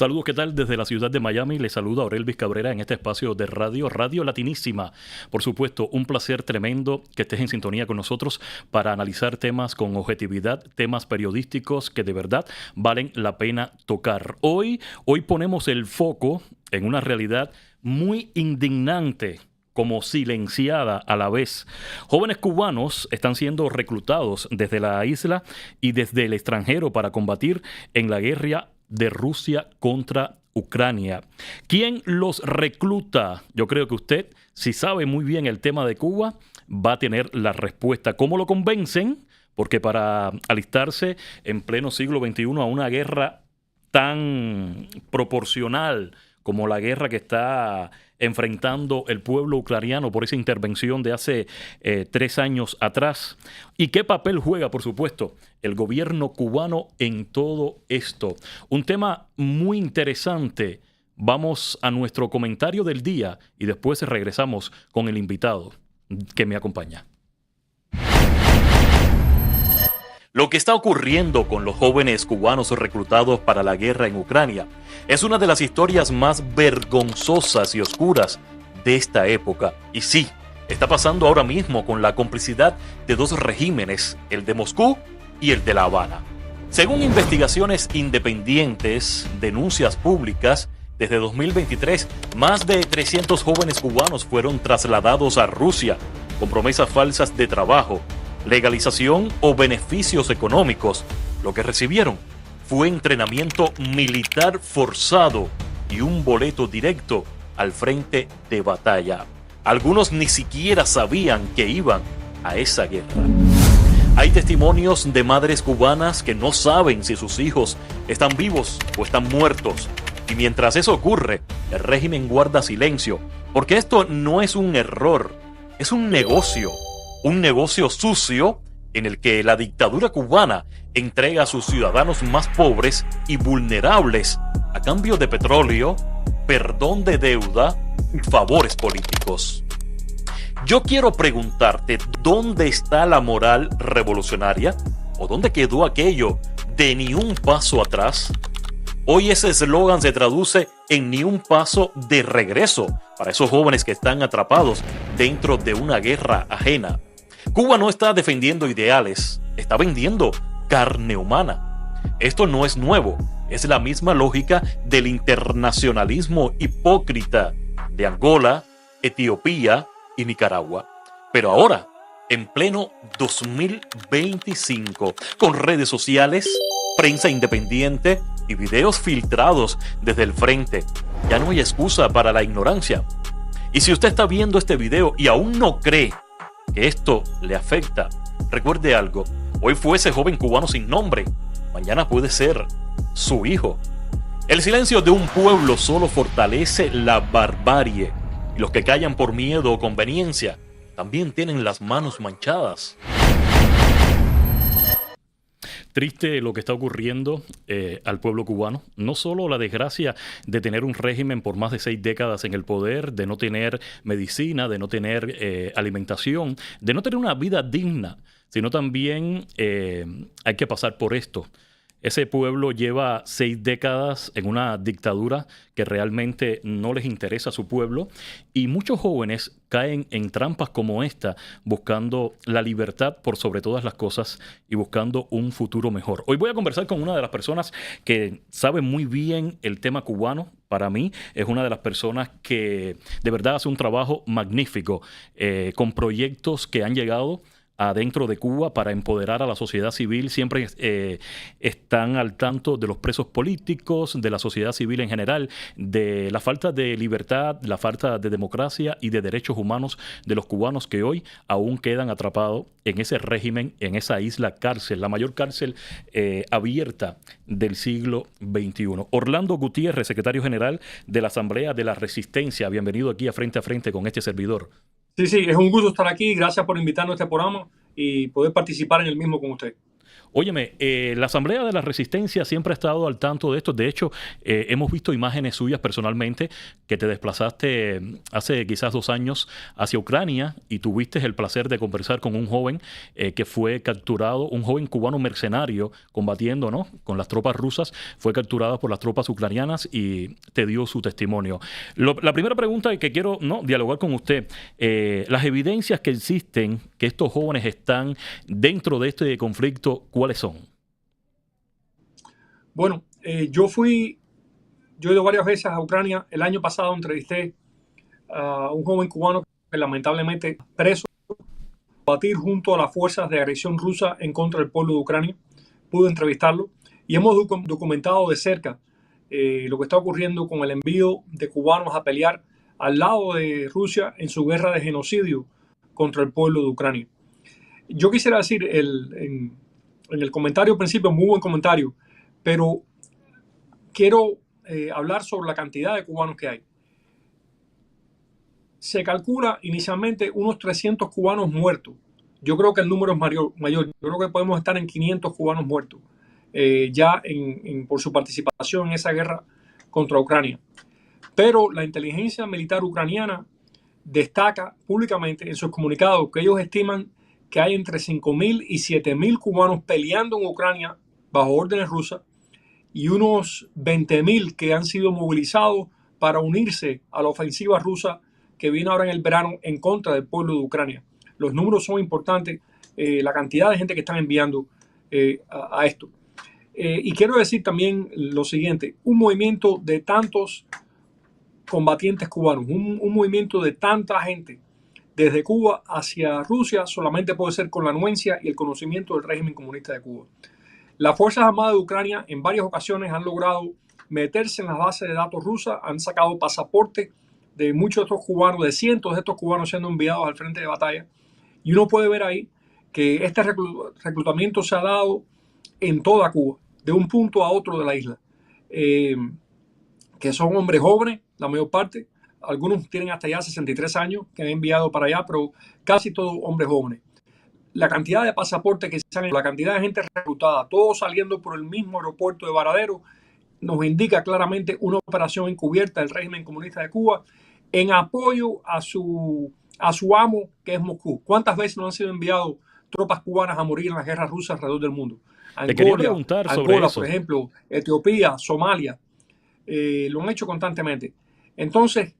Saludos, ¿qué tal? Desde la ciudad de Miami les saluda Aurelvis Cabrera en este espacio de Radio Latinísima. Por supuesto, un placer tremendo que estés en sintonía con nosotros para analizar temas con objetividad, temas periodísticos que de verdad valen la pena tocar. Hoy ponemos el foco en una realidad muy indignante, como silenciada a la vez. Jóvenes cubanos están siendo reclutados desde la isla y desde el extranjero para combatir en la guerra de Rusia contra Ucrania. ¿Quién los recluta? Yo creo que usted, si sabe muy bien el tema de Cuba, va a tener la respuesta. ¿Cómo lo convencen? Porque para alistarse en pleno siglo XXI a una guerra tan proporcional como la guerra que está enfrentando el pueblo ucraniano por esa intervención de hace 3 años atrás. ¿Y qué papel juega, por supuesto, el gobierno cubano en todo esto? Un tema muy interesante. Vamos a nuestro comentario del día y después regresamos con el invitado que me acompaña. Lo que está ocurriendo con los jóvenes cubanos reclutados para la guerra en Ucrania es una de las historias más vergonzosas y oscuras de esta época. Y sí, está pasando ahora mismo con la complicidad de 2 regímenes, el de Moscú y el de La Habana. Según investigaciones independientes, denuncias públicas, desde 2023, más de 300 jóvenes cubanos fueron trasladados a Rusia con promesas falsas de trabajo, legalización o beneficios económicos. Lo que recibieron fue entrenamiento militar forzado y un boleto directo al frente de batalla. Algunos ni siquiera sabían que iban a esa guerra. Hay testimonios de madres cubanas que no saben si sus hijos están vivos o están muertos. Y mientras eso ocurre, el régimen guarda silencio, porque esto no es un error, es un negocio. Un negocio sucio en el que la dictadura cubana entrega a sus ciudadanos más pobres y vulnerables a cambio de petróleo, perdón de deuda y favores políticos. Yo quiero preguntarte, ¿dónde está la moral revolucionaria? ¿O dónde quedó aquello de ni un paso atrás? Hoy ese eslogan se traduce en ni un paso de regreso para esos jóvenes que están atrapados dentro de una guerra ajena. Cuba no está defendiendo ideales, está vendiendo carne humana. Esto no es nuevo, es la misma lógica del internacionalismo hipócrita de Angola, Etiopía y Nicaragua. Pero ahora, en pleno 2025, con redes sociales, prensa independiente y videos filtrados desde el frente, ya no hay excusa para la ignorancia. Y si usted está viendo este video y aún no cree que esto le afecta, recuerde algo: hoy fue ese joven cubano sin nombre, mañana puede ser su hijo. El silencio de un pueblo solo fortalece la barbarie, y los que callan por miedo o conveniencia también tienen las manos manchadas. Triste lo que está ocurriendo al pueblo cubano. No solo la desgracia de tener un régimen por más de 6 décadas en el poder, de no tener medicina, de no tener alimentación, de no tener una vida digna, sino también hay que pasar por esto. Ese pueblo lleva 6 décadas en una dictadura que realmente no les interesa a su pueblo, y muchos jóvenes caen en trampas como esta, buscando la libertad por sobre todas las cosas y buscando un futuro mejor. Hoy voy a conversar con una de las personas que sabe muy bien el tema cubano. Para mí es una de las personas que de verdad hace un trabajo magnífico con proyectos que han llegado adentro de Cuba para empoderar a la sociedad civil. Siempre están al tanto de los presos políticos, de la sociedad civil en general, de la falta de libertad, la falta de democracia y de derechos humanos de los cubanos que hoy aún quedan atrapados en ese régimen, en esa isla cárcel, la mayor cárcel abierta del siglo XXI. Orlando Gutiérrez, secretario general de la Asamblea de la Resistencia. Bienvenido aquí a Frente con este servidor. Sí, es un gusto estar aquí. Gracias por invitarnos a este programa y poder participar en el mismo con usted. Óyeme, la Asamblea de la Resistencia siempre ha estado al tanto de esto. De hecho, hemos visto imágenes suyas personalmente que te desplazaste hace quizás 2 años hacia Ucrania y tuviste el placer de conversar con un joven que fue capturado, un joven cubano mercenario combatiendo, ¿no?, con las tropas rusas, fue capturado por las tropas ucranianas y te dio su testimonio. La primera pregunta que quiero, ¿no?, dialogar con usted, las evidencias que existen que estos jóvenes están dentro de este conflicto, ¿cuáles son? Bueno, yo he ido varias veces a Ucrania. El año pasado entrevisté a un joven cubano que lamentablemente preso, batir junto a las fuerzas de agresión rusa en contra del pueblo de Ucrania. Pude entrevistarlo y hemos documentado de cerca lo que está ocurriendo con el envío de cubanos a pelear al lado de Rusia en su guerra de genocidio contra el pueblo de Ucrania. Yo quisiera decir en el comentario al principio, muy buen comentario, pero quiero hablar sobre la cantidad de cubanos que hay. Se calcula inicialmente unos 300 cubanos muertos. Yo creo que el número es mayor. Yo creo que podemos estar en 500 cubanos muertos ya por su participación en esa guerra contra Ucrania. Pero la inteligencia militar ucraniana destaca públicamente en sus comunicados que ellos estiman que hay entre 5.000 y 7.000 cubanos peleando en Ucrania bajo órdenes rusas y unos 20.000 que han sido movilizados para unirse a la ofensiva rusa que viene ahora en el verano en contra del pueblo de Ucrania. Los números son importantes, la cantidad de gente que están enviando a esto. Y quiero decir también lo siguiente, un movimiento de tantos combatientes cubanos, un movimiento de tanta gente desde Cuba hacia Rusia solamente puede ser con la anuencia y el conocimiento del régimen comunista de Cuba. Las Fuerzas Armadas de Ucrania en varias ocasiones han logrado meterse en las bases de datos rusas, han sacado pasaportes de muchos de estos cubanos, de cientos de estos cubanos siendo enviados al frente de batalla. Y uno puede ver ahí que este reclutamiento se ha dado en toda Cuba, de un punto a otro de la isla, que son hombres jóvenes, la mayor parte. Algunos tienen hasta ya 63 años que han enviado para allá, pero casi todos hombres jóvenes. La cantidad de pasaportes que salen, la cantidad de gente reclutada, todos saliendo por el mismo aeropuerto de Varadero, nos indica claramente una operación encubierta del régimen comunista de Cuba en apoyo a su amo, que es Moscú. ¿Cuántas veces no han sido enviados tropas cubanas a morir en las guerras rusas alrededor del mundo? Te quería preguntar sobre eso. Por ejemplo, Etiopía, Somalia, lo han hecho constantemente. Entonces,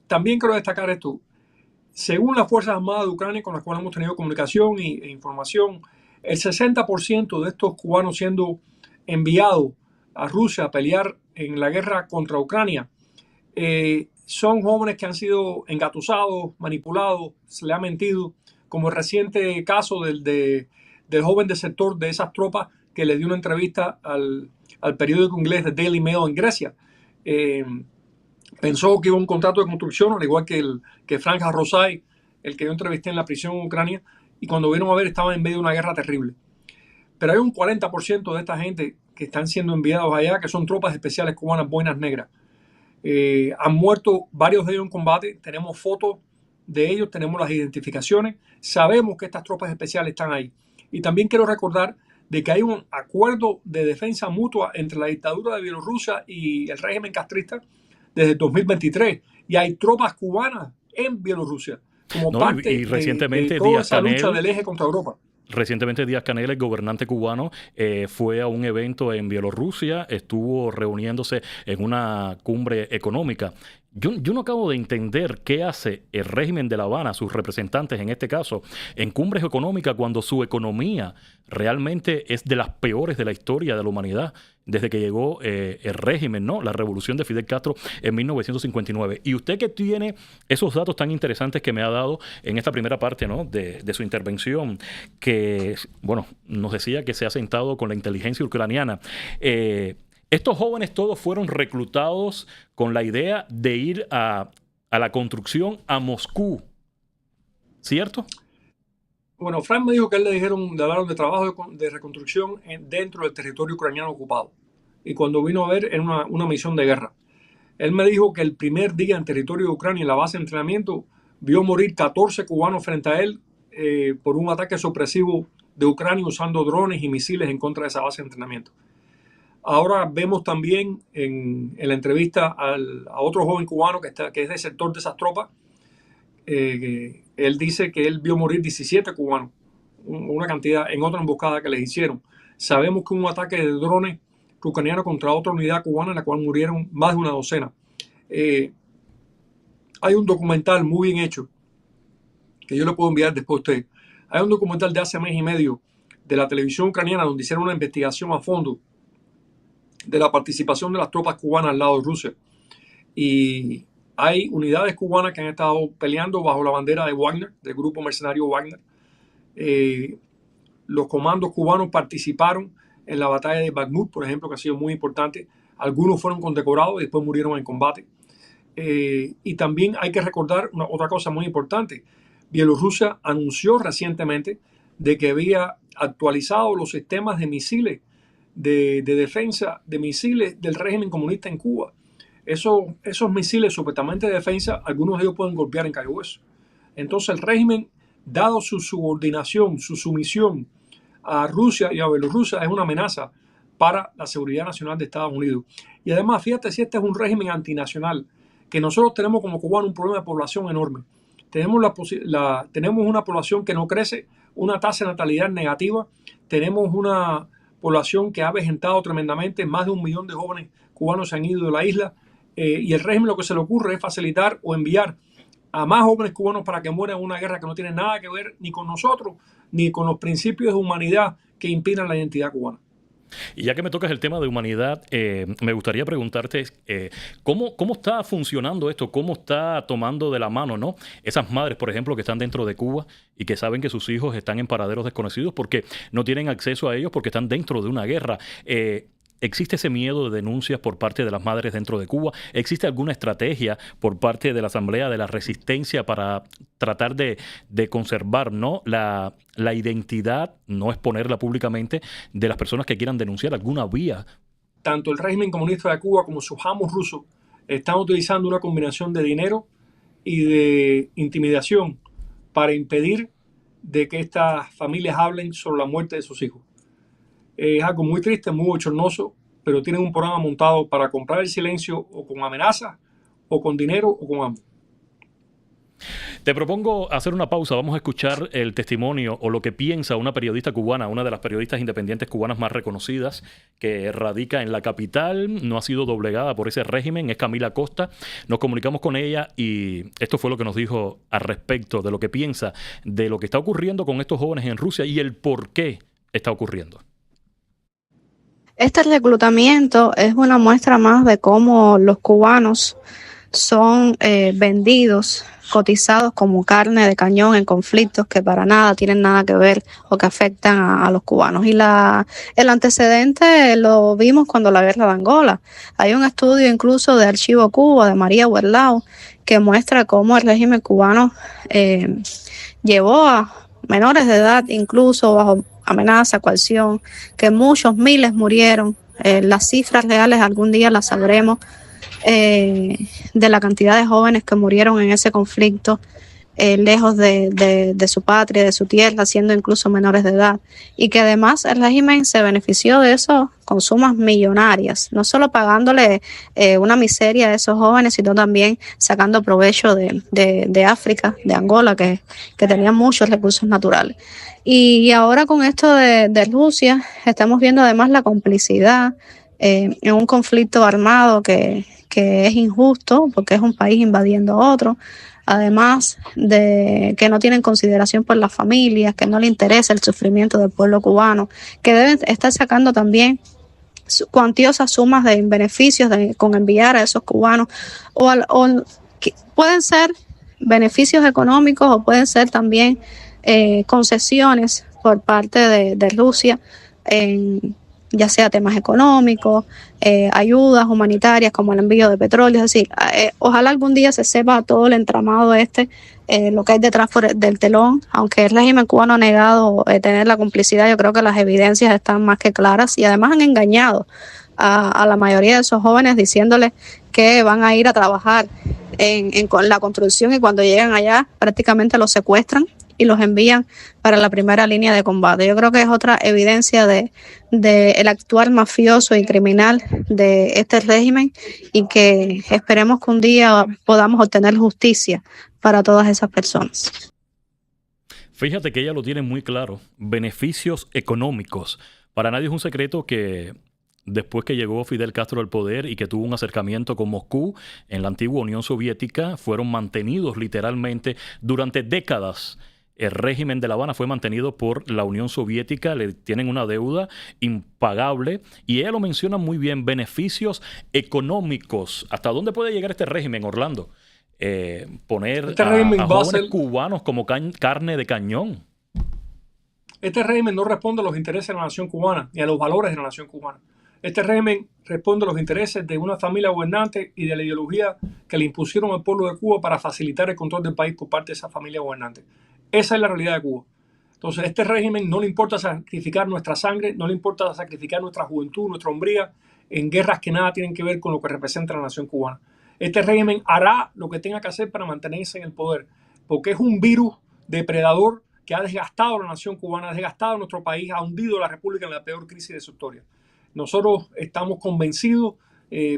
también quiero destacar esto. Según las Fuerzas Armadas de Ucrania, con las cuales hemos tenido comunicación e información, el 60% de estos cubanos siendo enviados a Rusia a pelear en la guerra contra Ucrania son jóvenes que han sido engatusados, manipulados, se le ha mentido, como el reciente caso del joven desertor de esas tropas que le dio una entrevista al periódico inglés The Daily Mail en Grecia. Pensó que iba a un contrato de construcción, al igual que Frank Rosay, el que yo entrevisté en la prisión en Ucrania, y cuando vieron a ver estaban en medio de una guerra terrible. Pero hay un 40% de esta gente que están siendo enviados allá, que son tropas especiales cubanas, boinas negras. Han muerto varios de ellos en combate, tenemos fotos de ellos, tenemos las identificaciones, sabemos que estas tropas especiales están ahí. Y también quiero recordar de que hay un acuerdo de defensa mutua entre la dictadura de Bielorrusia y el régimen castrista desde el 2023, y hay tropas cubanas en Bielorrusia como parte y recientemente de toda esa lucha del eje contra Europa. Recientemente Díaz-Canel, el gobernante cubano, fue a un evento en Bielorrusia, estuvo reuniéndose en una cumbre económica. Yo no acabo de entender qué hace el régimen de La Habana, sus representantes en este caso, en cumbres económicas cuando su economía realmente es de las peores de la historia de la humanidad desde que llegó el régimen, ¿no? La revolución de Fidel Castro en 1959. Y usted que tiene esos datos tan interesantes que me ha dado en esta primera parte, ¿no?, de su intervención, que, bueno, nos decía que se ha sentado con la inteligencia ucraniana. Estos jóvenes todos fueron reclutados con la idea de ir a la construcción a Moscú, ¿cierto? Bueno, Frank me dijo que él le hablaron de trabajo de reconstrucción dentro del territorio ucraniano ocupado. Y cuando vino a ver, era una misión de guerra. Él me dijo que el primer día en territorio de Ucrania, en la base de entrenamiento, vio morir 14 cubanos frente a él por un ataque sorpresivo de Ucrania usando drones y misiles en contra de esa base de entrenamiento. Ahora vemos también en la entrevista a otro joven cubano que es del sector de esas tropas. Él dice que él vio morir 17 cubanos, una cantidad en otra emboscada que les hicieron. Sabemos que hubo un ataque de drones ucranianos contra otra unidad cubana en la cual murieron más de una docena. Hay un documental muy bien hecho que yo le puedo enviar después a usted. Hay un documental de hace mes y medio de la televisión ucraniana donde hicieron una investigación a fondo de la participación de las tropas cubanas al lado de Rusia. Y hay unidades cubanas que han estado peleando bajo la bandera de Wagner, del grupo mercenario Wagner. Los comandos cubanos participaron en la batalla de Bakhmut, por ejemplo, que ha sido muy importante. Algunos fueron condecorados y después murieron en combate. Y también hay que recordar otra cosa muy importante. Bielorrusia anunció recientemente de que había actualizado los sistemas de misiles de defensa de misiles del régimen comunista en Cuba. Esos misiles supuestamente de defensa, algunos de ellos pueden golpear en Cayo Hueso. Entonces el régimen, dado su subordinación, su sumisión a Rusia y a Bielorrusia, es una amenaza para la seguridad nacional de Estados Unidos. Y además, fíjate si este es un régimen antinacional, que nosotros tenemos como cubanos un problema de población enorme. Tenemos una población que no crece, una tasa de natalidad negativa, tenemos una población que ha avejentado tremendamente, más de 1 millón de jóvenes cubanos se han ido de la isla, y el régimen lo que se le ocurre es facilitar o enviar a más jóvenes cubanos para que mueran en una guerra que no tiene nada que ver ni con nosotros, ni con los principios de humanidad que inspiran la identidad cubana. Y ya que me tocas el tema de humanidad, me gustaría preguntarte ¿cómo está funcionando esto? ¿Cómo está tomando de la mano, ¿no? Esas madres, por ejemplo, que están dentro de Cuba y que saben que sus hijos están en paraderos desconocidos porque no tienen acceso a ellos porque están dentro de una guerra. ¿Existe ese miedo de denuncias por parte de las madres dentro de Cuba? ¿Existe alguna estrategia por parte de la Asamblea de la Resistencia para tratar de conservar, ¿no?, la identidad, no exponerla públicamente, de las personas que quieran denunciar alguna vía? Tanto el régimen comunista de Cuba como sus amos rusos están utilizando una combinación de dinero y de intimidación para impedir de que estas familias hablen sobre la muerte de sus hijos. Es algo muy triste, muy bochornoso, pero tienen un programa montado para comprar el silencio o con amenazas, o con dinero, o con ambos. Te propongo hacer una pausa. Vamos a escuchar el testimonio o lo que piensa una periodista cubana, una de las periodistas independientes cubanas más reconocidas, que radica en la capital, no ha sido doblegada por ese régimen, es Camila Costa. Nos comunicamos con ella y esto fue lo que nos dijo al respecto de lo que piensa de lo que está ocurriendo con estos jóvenes en Rusia y el por qué está ocurriendo. Este reclutamiento es una muestra más de cómo los cubanos son vendidos, cotizados como carne de cañón en conflictos que para nada tienen nada que ver o que afectan a los cubanos. Y el antecedente lo vimos cuando la guerra de Angola. Hay un estudio incluso de Archivo Cuba de María Huerlao que muestra cómo el régimen cubano llevó a menores de edad, incluso bajo amenaza, coerción, que muchos miles murieron. Las cifras reales algún día las sabremos, de la cantidad de jóvenes que murieron en ese conflicto, lejos de su patria, de su tierra, siendo incluso menores de edad, y que además el régimen se benefició de eso con sumas millonarias, no solo pagándole una miseria a esos jóvenes, sino también sacando provecho de África, de Angola, que tenían muchos recursos naturales. Y ahora con esto de Rusia, estamos viendo además la complicidad en un conflicto armado que es injusto, porque es un país invadiendo a otro, además de que no tienen consideración por las familias, que no le interesa el sufrimiento del pueblo cubano, que deben estar sacando también cuantiosas sumas de beneficios con enviar a esos cubanos, o que pueden ser beneficios económicos o pueden ser también concesiones por parte de Rusia en ya sea temas económicos, ayudas humanitarias como el envío de petróleo. Es decir, ojalá algún día se sepa todo el entramado lo que hay detrás del telón. Aunque el régimen cubano ha negado tener la complicidad, yo creo que las evidencias están más que claras, y además han engañado a la mayoría de esos jóvenes diciéndoles que van a ir a trabajar con la construcción, y cuando llegan allá prácticamente los secuestran y los envían para la primera línea de combate. Yo creo que es otra evidencia de el actuar mafioso y criminal de este régimen, y que esperemos que un día podamos obtener justicia para todas esas personas. Fíjate que ella lo tiene muy claro. Beneficios económicos. Para nadie es un secreto que después que llegó Fidel Castro al poder y que tuvo un acercamiento con Moscú en la antigua Unión Soviética, fueron mantenidos literalmente durante décadas. El régimen de La Habana fue mantenido por la Unión Soviética, le tienen una deuda impagable, y ella lo menciona muy bien, beneficios económicos. ¿Hasta dónde puede llegar este régimen, Orlando? Poner a jóvenes cubanos como carne de cañón. Este régimen no responde a los intereses de la nación cubana ni a los valores de la nación cubana. Este régimen responde a los intereses de una familia gobernante y de la ideología que le impusieron al pueblo de Cuba para facilitar el control del país por parte de esa familia gobernante. Esa es la realidad de Cuba. Entonces, a este régimen no le importa sacrificar nuestra sangre, no le importa sacrificar nuestra juventud, nuestra hombría, en guerras que nada tienen que ver con lo que representa la nación cubana. Este régimen hará lo que tenga que hacer para mantenerse en el poder, porque es un virus depredador que ha desgastado a la nación cubana, ha desgastado a nuestro país, ha hundido a la República en la peor crisis de su historia. Nosotros estamos convencidos,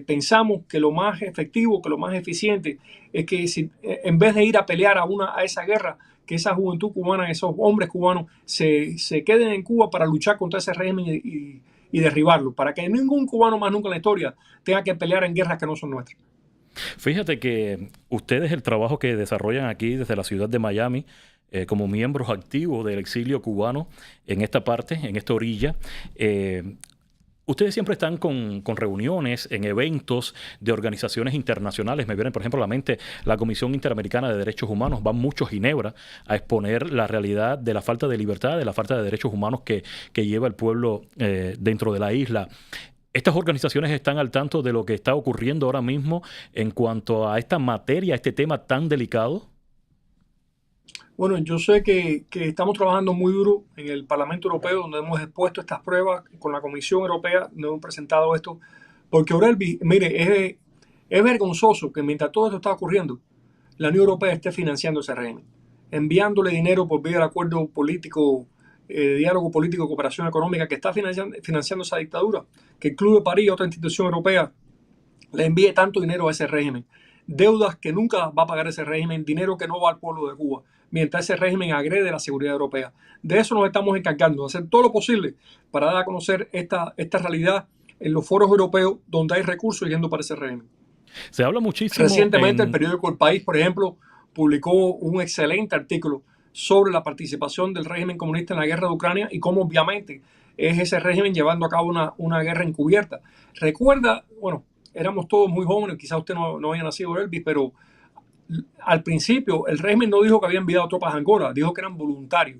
pensamos que lo más efectivo, que lo más eficiente es que en vez de ir a pelear a esa guerra, que esa juventud cubana, esos hombres cubanos se queden en Cuba para luchar contra ese régimen y derribarlo, para que ningún cubano más nunca en la historia tenga que pelear en guerras que no son nuestras. Fíjate que ustedes, el trabajo que desarrollan aquí desde la ciudad de Miami, como miembros activos del exilio cubano en esta parte, en esta orilla, ustedes siempre están con reuniones en eventos de organizaciones internacionales. Me viene, por ejemplo, a la mente la Comisión Interamericana de Derechos Humanos. Van mucho a Ginebra a exponer la realidad de la falta de libertad, de la falta de derechos humanos que lleva el pueblo dentro de la isla. ¿Estas organizaciones están al tanto de lo que está ocurriendo ahora mismo en cuanto a esta materia, a este tema tan delicado? Bueno, yo sé que estamos trabajando muy duro en el Parlamento Europeo, donde hemos expuesto estas pruebas con la Comisión Europea, donde hemos presentado esto, porque Orelvi, mire, es vergonzoso que mientras todo esto está ocurriendo, la Unión Europea esté financiando ese régimen, enviándole dinero por vía del acuerdo político, diálogo político, cooperación económica, que está financiando esa dictadura, que el Club de París, otra institución europea, le envíe tanto dinero a ese régimen. Deudas que nunca va a pagar ese régimen, dinero que no va al pueblo de Cuba, mientras ese régimen agrede la seguridad europea. De eso nos estamos encargando, de hacer todo lo posible para dar a conocer esta realidad en los foros europeos donde hay recursos yendo para ese régimen. Se habla muchísimo. Recientemente el periódico El País, por ejemplo, publicó un excelente artículo sobre la participación del régimen comunista en la guerra de Ucrania y cómo obviamente es ese régimen llevando a cabo una guerra encubierta. Recuerda, bueno, éramos todos muy jóvenes, quizás usted no haya nacido, Elvis, pero al principio el régimen no dijo que había enviado tropas a Angola, dijo que eran voluntarios.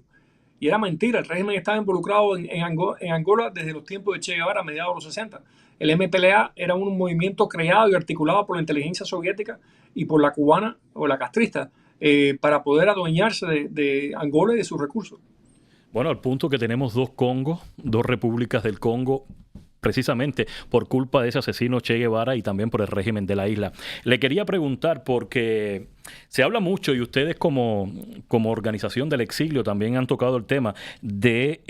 Y era mentira, el régimen estaba involucrado en Angola desde los tiempos de Che Guevara, a mediados de los 60. El MPLA era un movimiento creado y articulado por la inteligencia soviética y por la cubana o la castrista para poder adueñarse de Angola y de sus recursos. Bueno, al punto que tenemos dos Congos, dos repúblicas del Congo, precisamente por culpa de ese asesino Che Guevara y también por el régimen de la isla. Le quería preguntar, porque se habla mucho y ustedes como organización del exilio también han tocado el tema de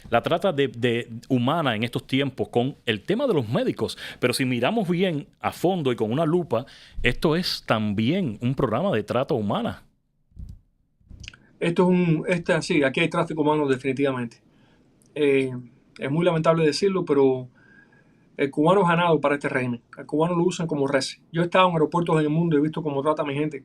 la trata de humana en estos tiempos con el tema de los médicos. Pero si miramos bien a fondo y con una lupa, esto es también un programa de trata humana. Sí, aquí hay tráfico humano definitivamente. Es muy lamentable decirlo, pero el cubano es ganado para este régimen. El cubano lo usan como res. Yo he estado en aeropuertos en el mundo y he visto cómo trata a mi gente.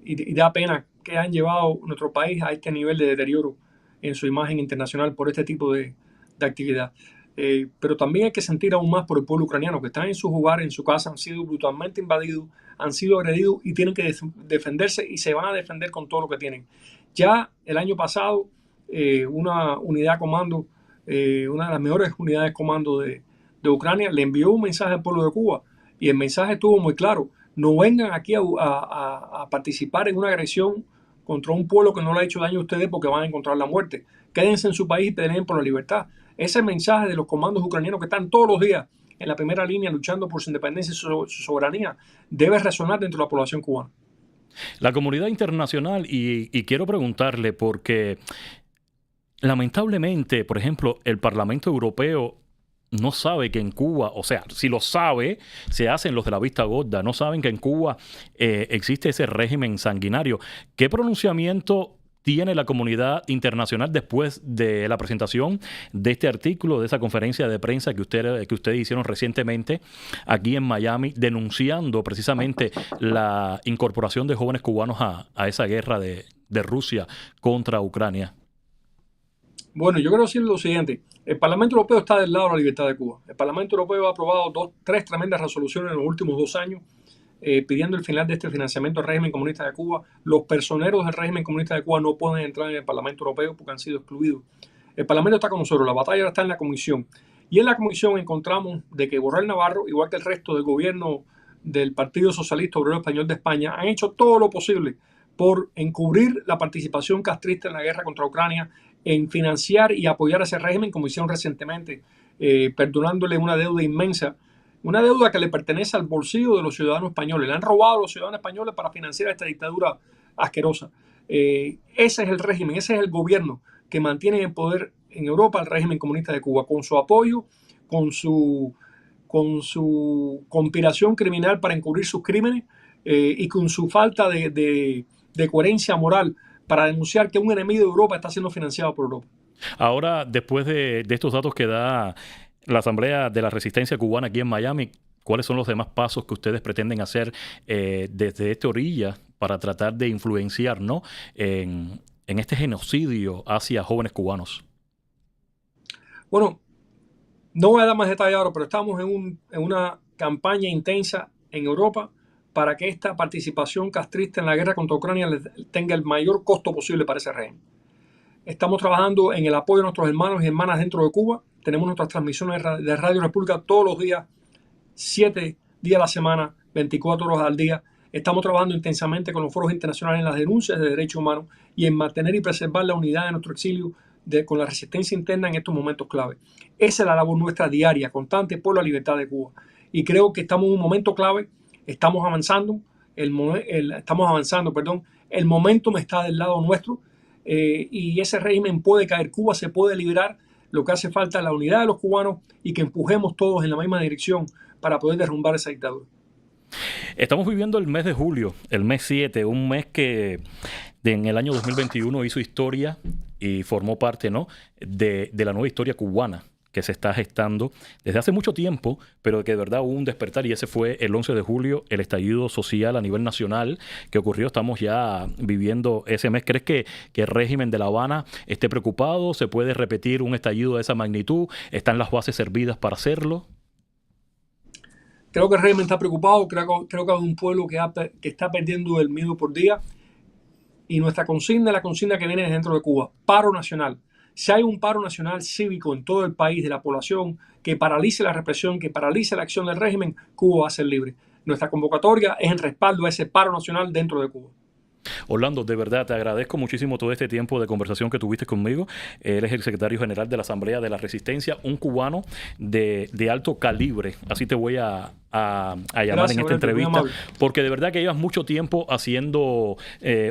Y da pena que han llevado nuestro país a este nivel de deterioro en su imagen internacional por este tipo de actividad. Pero también hay que sentir aún más por el pueblo ucraniano, que están en sus hogares, en su casa, han sido brutalmente invadidos, han sido agredidos y tienen que defenderse y se van a defender con todo lo que tienen. Ya el año pasado, una unidad comando, una de las mejores unidades comando de Ucrania, le envió un mensaje al pueblo de Cuba y el mensaje estuvo muy claro: no vengan aquí a participar en una agresión contra un pueblo que no le ha hecho daño a ustedes porque van a encontrar la muerte. Quédense en su país y peleen por la libertad. Ese mensaje de los comandos ucranianos que están todos los días en la primera línea luchando por su independencia y su soberanía debe resonar dentro de la población cubana. La comunidad internacional, y quiero preguntarle porque lamentablemente, por ejemplo, el Parlamento Europeo no sabe que en Cuba, o sea, si lo sabe, se hacen los de la vista gorda, no saben que en Cuba existe ese régimen sanguinario. ¿Qué pronunciamiento tiene la comunidad internacional después de la presentación de este artículo, de esa conferencia de prensa que ustedes hicieron recientemente aquí en Miami, denunciando precisamente la incorporación de jóvenes cubanos a esa guerra de Rusia contra Ucrania? Bueno, yo quiero decir lo siguiente. El Parlamento Europeo está del lado de la libertad de Cuba. El Parlamento Europeo ha aprobado tres tremendas resoluciones en los últimos 2 años pidiendo el final de este financiamiento al régimen comunista de Cuba. Los personeros del régimen comunista de Cuba no pueden entrar en el Parlamento Europeo porque han sido excluidos. El Parlamento está con nosotros, la batalla ahora está en la Comisión. Y en la Comisión encontramos de que Borrell Navarro, igual que el resto del gobierno del Partido Socialista Obrero Español de España, han hecho todo lo posible por encubrir la participación castrista en la guerra contra Ucrania, en financiar y apoyar a ese régimen, como hicieron recientemente, perdonándole una deuda inmensa, una deuda que le pertenece al bolsillo de los ciudadanos españoles. Le han robado a los ciudadanos españoles para financiar esta dictadura asquerosa. Ese es el régimen, ese es el gobierno que mantiene en poder en Europa al régimen comunista de Cuba, con su apoyo, con su conspiración criminal para encubrir sus crímenes y con su falta de coherencia moral para denunciar que un enemigo de Europa está siendo financiado por Europa. Ahora, después de estos datos que da la Asamblea de la Resistencia Cubana aquí en Miami, ¿cuáles son los demás pasos que ustedes pretenden hacer desde esta orilla para tratar de influenciar, ¿no?, en este genocidio hacia jóvenes cubanos? Bueno, no voy a dar más detalles ahora, pero estamos en una campaña intensa en Europa para que esta participación castrista en la guerra contra Ucrania tenga el mayor costo posible para ese régimen. Estamos trabajando en el apoyo de nuestros hermanos y hermanas dentro de Cuba. Tenemos nuestras transmisiones de Radio República todos los días, 7 días a la semana, 24 horas al día. Estamos trabajando intensamente con los foros internacionales en las denuncias de derechos humanos y en mantener y preservar la unidad de nuestro exilio con la resistencia interna en estos momentos clave. Esa es la labor nuestra diaria, constante por la libertad de Cuba. Y creo que estamos en un momento clave, estamos avanzando, el momentum está del lado nuestro y ese régimen puede caer, Cuba se puede liberar. Lo que hace falta es la unidad de los cubanos y que empujemos todos en la misma dirección para poder derrumbar esa dictadura. Estamos viviendo el mes de julio, el mes 7, un mes que en el año 2021 hizo historia y formó parte, ¿no?, de la nueva historia cubana que se está gestando desde hace mucho tiempo, pero que de verdad hubo un despertar, y ese fue el 11 de julio, el estallido social a nivel nacional que ocurrió. Estamos ya viviendo ese mes. ¿Crees que el régimen de La Habana esté preocupado? ¿Se puede repetir un estallido de esa magnitud? ¿Están las bases servidas para hacerlo? Creo que el régimen está preocupado, creo que hay un pueblo que está perdiendo el miedo por día, y nuestra consigna es la consigna que viene dentro de Cuba: paro nacional. Si hay un paro nacional cívico en todo el país de la población que paralice la represión, que paralice la acción del régimen, Cuba va a ser libre. Nuestra convocatoria es en respaldo a ese paro nacional dentro de Cuba. Orlando, de verdad te agradezco muchísimo todo este tiempo de conversación que tuviste conmigo. Eres el secretario general de la Asamblea de la Resistencia, un cubano de alto calibre, así te voy a llamar. Gracias, en esta entrevista, porque de verdad que llevas mucho tiempo haciendo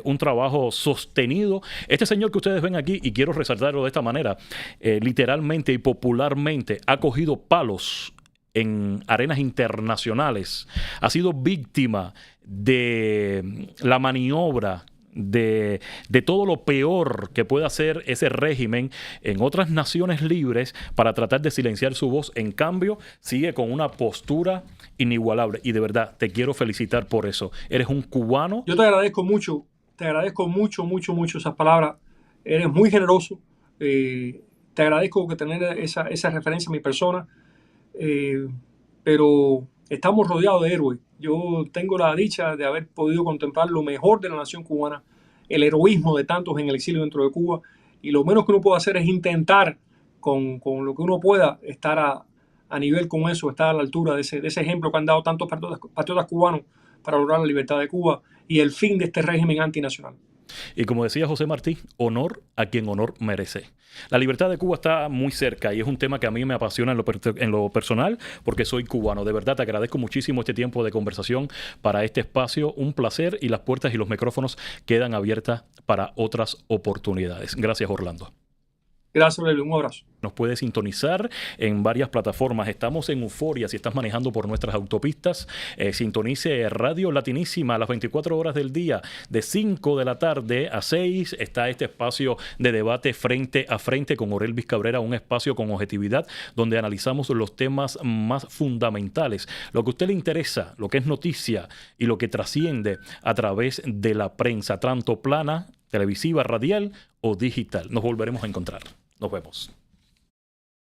un trabajo sostenido. Este señor que ustedes ven aquí, y quiero resaltarlo de esta manera, literalmente y popularmente ha cogido palos en arenas internacionales, ha sido víctima de la maniobra de todo lo peor que puede hacer ese régimen en otras naciones libres para tratar de silenciar su voz. En cambio, sigue con una postura inigualable, y de verdad te quiero felicitar por eso. Eres un cubano. Yo te agradezco mucho esas palabras. Eres muy generoso. Te agradezco que tener esa referencia a mi persona. Pero estamos rodeados de héroes. Yo tengo la dicha de haber podido contemplar lo mejor de la nación cubana, el heroísmo de tantos en el exilio dentro de Cuba, y lo menos que uno puede hacer es intentar con lo que uno pueda estar a nivel con eso, estar a la altura de ese ejemplo que han dado tantos patriotas cubanos para lograr la libertad de Cuba y el fin de este régimen antinacional. Y como decía José Martí, honor a quien honor merece. La libertad de Cuba está muy cerca y es un tema que a mí me apasiona en lo personal porque soy cubano. De verdad te agradezco muchísimo este tiempo de conversación para este espacio. Un placer y las puertas y los micrófonos quedan abiertas para otras oportunidades. Gracias, Orlando. Gracias, Aurelio. Un abrazo. Nos puede sintonizar en varias plataformas. Estamos en Euforia. Si estás manejando por nuestras autopistas, sintonice Radio Latinísima a las 24 horas del día. De 5 de la tarde a 6 está este espacio de debate frente a frente con Orelvis Cabrera, un espacio con objetividad donde analizamos los temas más fundamentales, lo que a usted le interesa, lo que es noticia y lo que trasciende a través de la prensa, tanto plana, televisiva, radial o digital. Nos volveremos a encontrar. Nos vemos.